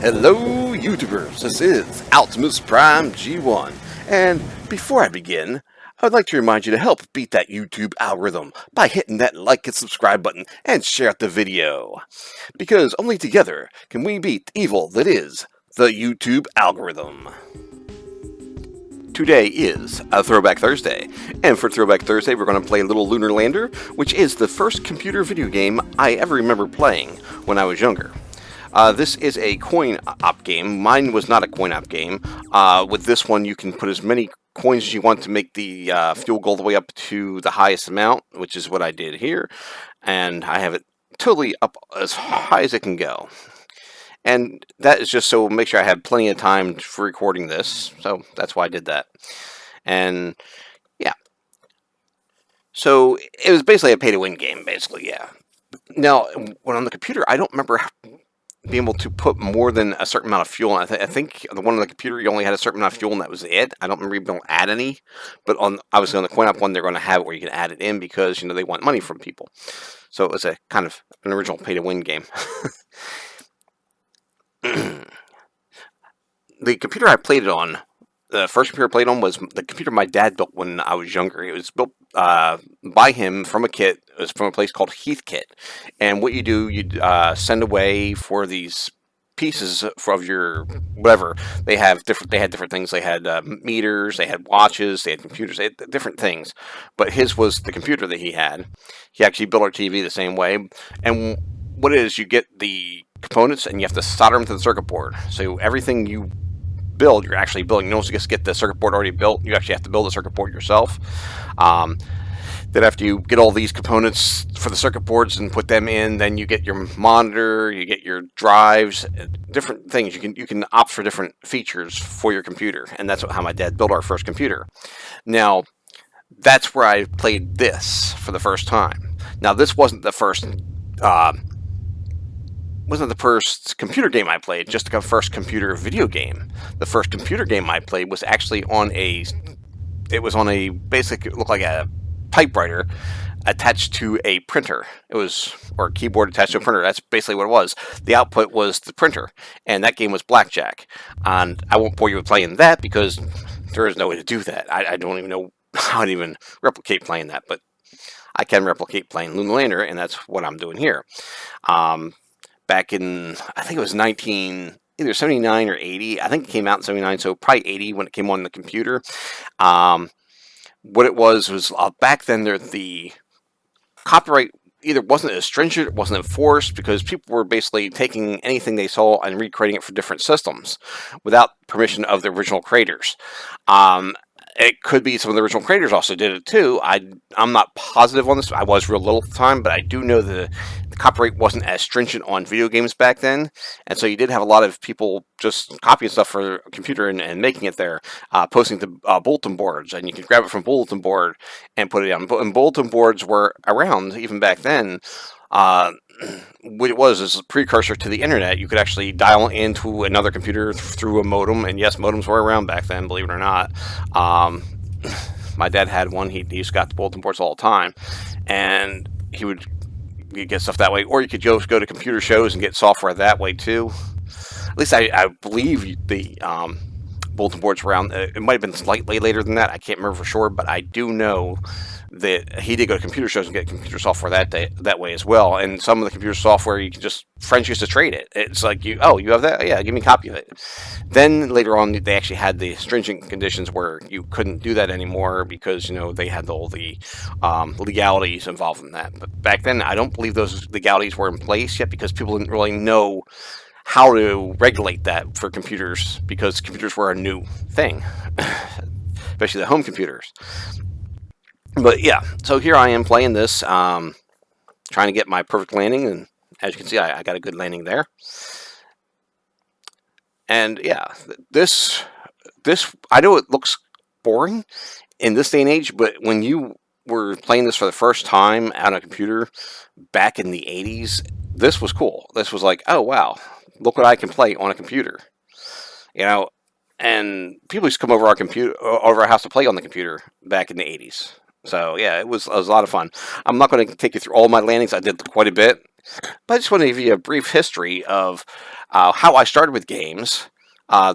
Hello, YouTubers. This is Optimus Prime G1. And before I begin, I would like to remind you to help beat that YouTube algorithm by hitting that like and subscribe button and share out the video. Because only together can we beat the evil that is the YouTube algorithm. Today is a Throwback Thursday, and for Throwback Thursday we're going to play a little Lunar Lander, which is the first computer video game I ever remember playing when I was younger. This is a coin-op game. Mine was not a coin-op game. With this one you can put as many coins as you want to make the fuel go all the way up to the highest amount, which is what I did here, and I have it totally up as high as it can go. And that is just so make sure I have plenty of time for recording this. So that's why I did that. And yeah. So it was basically a pay-to-win game, basically, yeah. Now, when on the computer, I don't remember being able to put more than a certain amount of fuel. I think the one on the computer, you only had a certain amount of fuel, and that was it. I don't remember being able to add any. But obviously on the coin-op one, they're going to have it where you can add it in because, you know, they want money from people. So it was a kind of an original pay-to-win game. The computer I played it on, the first computer I played on was the computer my dad built when I was younger. It was built by him from a kit. It was from a place called Heath Kit. And what you do, you'd send away for these pieces of your whatever. They had different things. They had meters, they had watches, they had computers, they had different things. But his was the computer that he had. He actually built our TV the same way. And what it is, you get the components and you have to solder them to the circuit board. So everything you build, you're actually building. You don't just get the circuit board already built. You actually have to build the circuit board yourself. Then after you get all these components for the circuit boards and put them in, then you get your monitor, you get your drives, different things. You can opt for different features for your computer, and that's how my dad built our first computer. Now, that's where I played this for the first time. Now, this wasn't the first computer game I played, just the first computer video game. The first computer game I played was actually on a basic, it looked like a typewriter attached to a printer. Or a keyboard attached to a printer. That's basically what it was. The output was the printer, and that game was Blackjack. And I won't bore you with playing that because there is no way to do that. I don't even know how to even replicate playing that, but I can replicate playing Lunar Lander, and that's what I'm doing here. Back in, I think it was either 79 or 80. I think it came out in 79, so probably 80 when it came on the computer. What it was back then the copyright either wasn't as stringent, it wasn't enforced, because people were basically taking anything they saw and recreating it for different systems without permission of the original creators. It could be some of the original creators also did it too. I'm not positive on this. I was real little at the time, but I do know the copyright wasn't as stringent on video games back then, and so you did have a lot of people just copying stuff for a computer and making it there, posting to bulletin boards, and you could grab it from bulletin board and put it on. And bulletin boards were around even back then. What it was is a precursor to the internet. You could actually dial into another computer through a modem, and yes, modems were around back then, believe it or not. My dad had one. He used to got the bulletin boards all the time, and you'd get stuff that way, or you could just go to computer shows and get software that way too. At least I believe the bulletin boards were around. It might have been slightly later than that. I can't remember for sure, but I do know that he did go to computer shows and get computer software that way as well. And some of the computer software, you can just, friends used to trade it. It's like, you have that? Yeah, give me a copy of it. Then later on, they actually had the stringent conditions where you couldn't do that anymore because, they had all the legalities involved in that. But back then, I don't believe those legalities were in place yet because people didn't really know how to regulate that for computers because computers were a new thing, especially the home computers. But yeah, so here I am playing this, trying to get my perfect landing, and as you can see, I got a good landing there. And yeah, this I know it looks boring in this day and age, but when you were playing this for the first time on a computer back in the 80s, this was cool. This was like, oh wow, look what I can play on a computer, and people used to come over our house to play on the computer back in the 80s. So yeah, it was a lot of fun. I'm not going to take you through all my landings. I did quite a bit. But I just want to give you a brief history of how I started with games.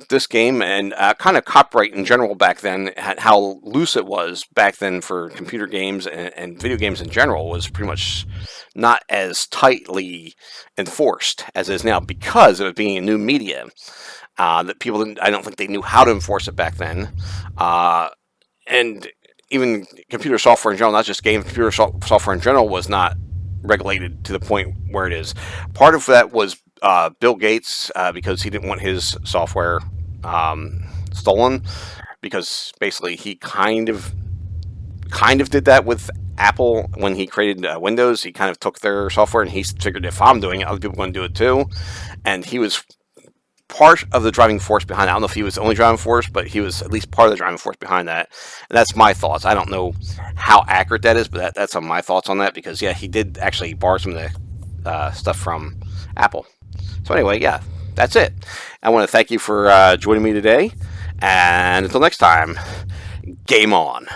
This game and kind of copyright in general back then, how loose it was back then for computer games and video games in general was pretty much not as tightly enforced as it is now because of it being a new media. That people didn't, I don't think they knew how to enforce it back then. And even computer software in general, not just game, computer software in general was not regulated to the point where it is. Part of that was Bill Gates because he didn't want his software stolen because basically he kind of did that with Apple when he created Windows. He kind of took their software and he figured if I'm doing it, other people are going to do it too. And he was part of the driving force behind it. I don't know if he was the only driving force, but he was at least part of the driving force behind that. And that's my thoughts. I don't know how accurate that is, but that's my thoughts on that because, yeah, he did actually borrow some of the stuff from Apple. So anyway, yeah, that's it. I want to thank you for joining me today. And until next time, game on.